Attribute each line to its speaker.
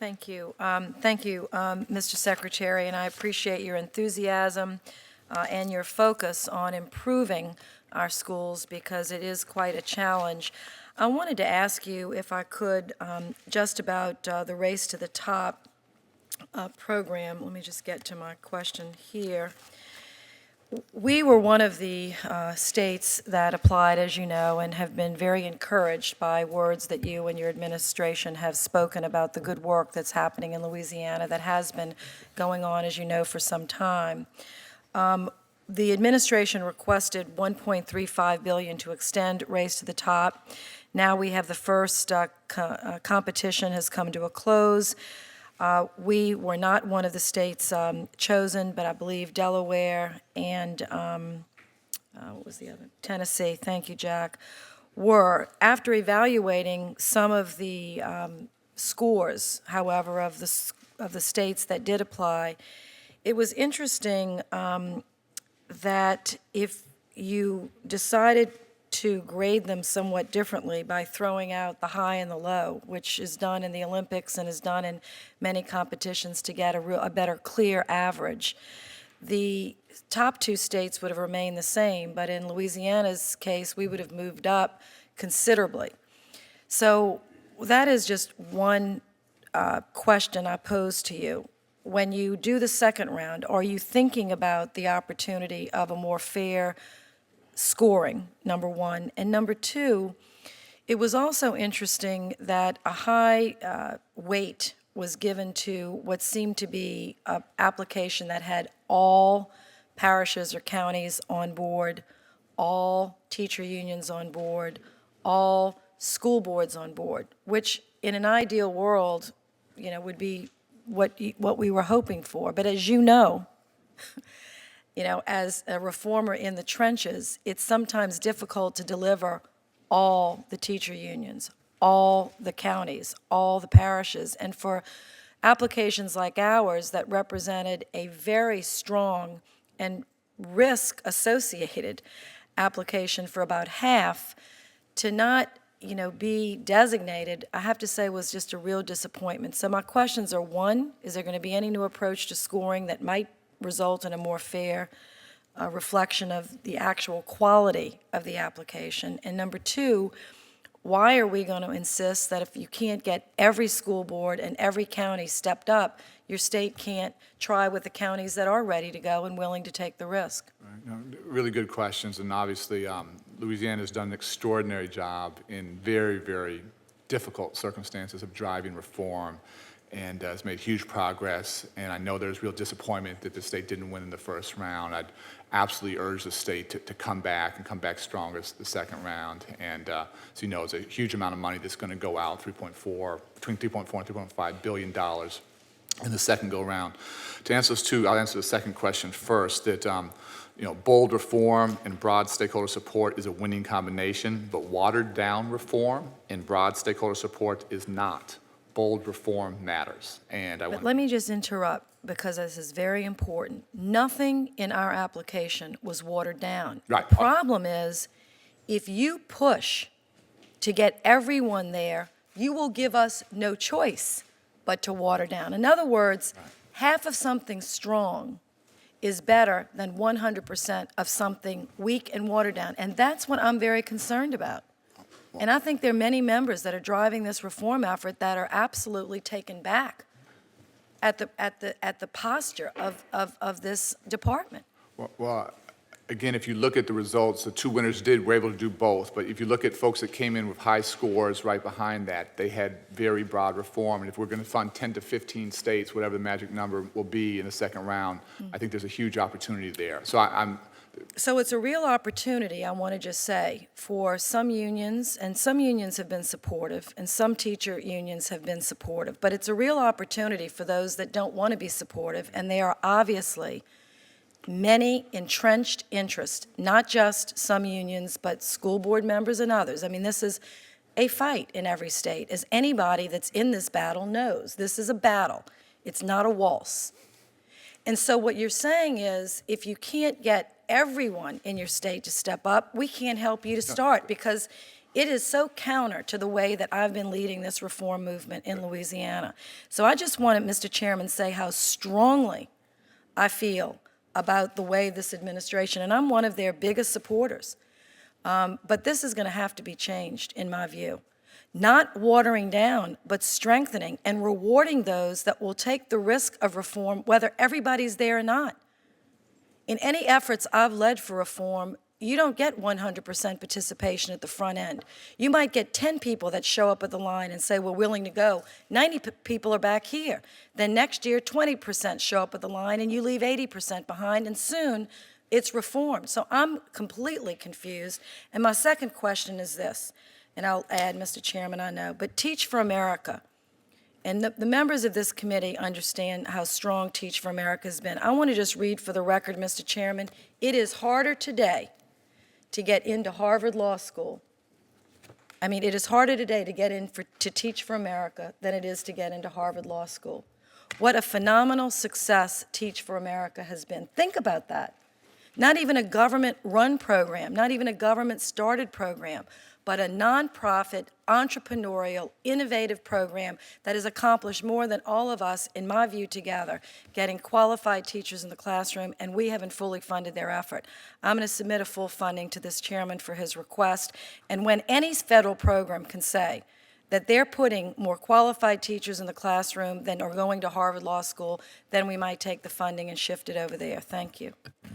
Speaker 1: Thank you, Mr. Secretary, and I appreciate your enthusiasm and your focus on improving our schools because it is quite a challenge. I wanted to ask you, if I could, just about the Race to the Top program. Let me just get to my question here. We were one of the states that applied, as you know, and have been very encouraged by words that you and your administration have spoken about the good work that's happening in Louisiana that has been going on, as you know, for some time. The administration requested $1.35 billion to extend Race to the Top. Now we have the first competition has come to a close. We were not one of the states chosen, but I believe Delaware and, what was the other? Tennessee, thank you, Jack, were. After evaluating some of the scores, however, of the states that did apply, it was interesting that if you decided to grade them somewhat differently by throwing out the high and the low, which is done in the Olympics and is done in many competitions to get a better clear average. The top two states would have remained the same, but in Louisiana's case, we would have moved up considerably. So that is just one question I pose to you. When you do the second round, are you thinking about the opportunity of a more fair scoring, number one? And number two, it was also interesting that a high weight was given to what seemed to be an application that had all parishes or counties on board, all teacher unions on board, all school boards on board, which in an ideal world, you know, would be what we were hoping for. But as you know, as a reformer in the trenches, it's sometimes difficult to deliver all the teacher unions, all the counties, all the parishes. And for applications like ours that represented a very strong and risk-associated application for about half, to not be designated, I have to say, was just a real disappointment. So my questions are, one, is there going to be any new approach to scoring that might result in a more fair reflection of the actual quality of the application? And number two, why are we going to insist that if you can't get every school board and every county stepped up, your state can't try with the counties that are ready to go and willing to take the risk?
Speaker 2: Right. No, really good questions, and obviously Louisiana has done an extraordinary job in very, very difficult circumstances of driving reform, and has made huge progress. And I know there's real disappointment that the state didn't win in the first round. I'd absolutely urge the state to come back and come back stronger the second round. And so it's a huge amount of money that's going to go out, between $3.4 and $3.5 billion in the second go round. To answer those two, I'll answer the second question first. That bold reform and broad stakeholder support is a winning combination, but watered down reform and broad stakeholder support is not. Bold reform matters. And
Speaker 1: let me just interrupt, because this is very important. Nothing in our application was watered down.
Speaker 2: Right.
Speaker 1: The problem is, if you push to get everyone there, you will give us no choice but to water down. In other words, right, half of something strong is better than 100% of something weak and watered down. And that's what I'm very concerned about. And I think there are many members that are driving this reform effort that are absolutely taken back at the posture of this department.
Speaker 2: Well, again, if you look at the results, the two winners were able to do both. But if you look at folks that came in with high scores right behind that, they had very broad reform. And if we're going to fund 10 to 15 states, whatever the magic number will be in the second round, I think there's a huge opportunity there.
Speaker 1: So it's a real opportunity, I want to just say, for some unions, and some unions have been supportive, and some teacher unions have been supportive, but it's a real opportunity for those that don't want to be supportive, and there are obviously many entrenched interests, not just some unions, but school board members and others. I mean, this is a fight in every state, as anybody that's in this battle knows. This is a battle. It's not a waltz. And so what you're saying is, if you can't get everyone in your state to step up, we can't help you to start, because It is so counter to the way that I've been leading this reform movement in Louisiana. So I just wanted, Mr. Chairman, to say how strongly I feel about the way this administration, and I'm one of their biggest supporters, but this is going to have to be changed, in my view. Not watering down, but strengthening and rewarding those that will take the risk of reform, whether everybody's there or not. In any efforts I've led for reform, you don't get 100% participation at the front end. You might get 10 people that show up at the line and say, we're willing to go. 90 people are back here. Then next year, 20% show up at the line, and you leave 80% behind, and soon it's reform. So I'm completely confused. And my second question is this, and I'll add, Mr. Chairman, I know, but Teach for America. And the members of this committee understand how strong Teach for America has been. I want to just read for the record, Mr. Chairman, it is harder today to get into Harvard Law School. I mean, it is harder today to get in to Teach for America than it is to get into Harvard Law School. What a phenomenal success Teach for America has been. Think about that. Not even a government-run program, not even a government-started program, but a nonprofit, entrepreneurial, innovative program that has accomplished more than all of us, in my view, together, getting qualified teachers in the classroom, and we haven't fully funded their effort. I'm going to submit a full funding to this chairman for his request, and when any federal program can say that they're putting more qualified teachers in the classroom than are going to Harvard Law School, then we might take the funding and shift it over there. Thank you.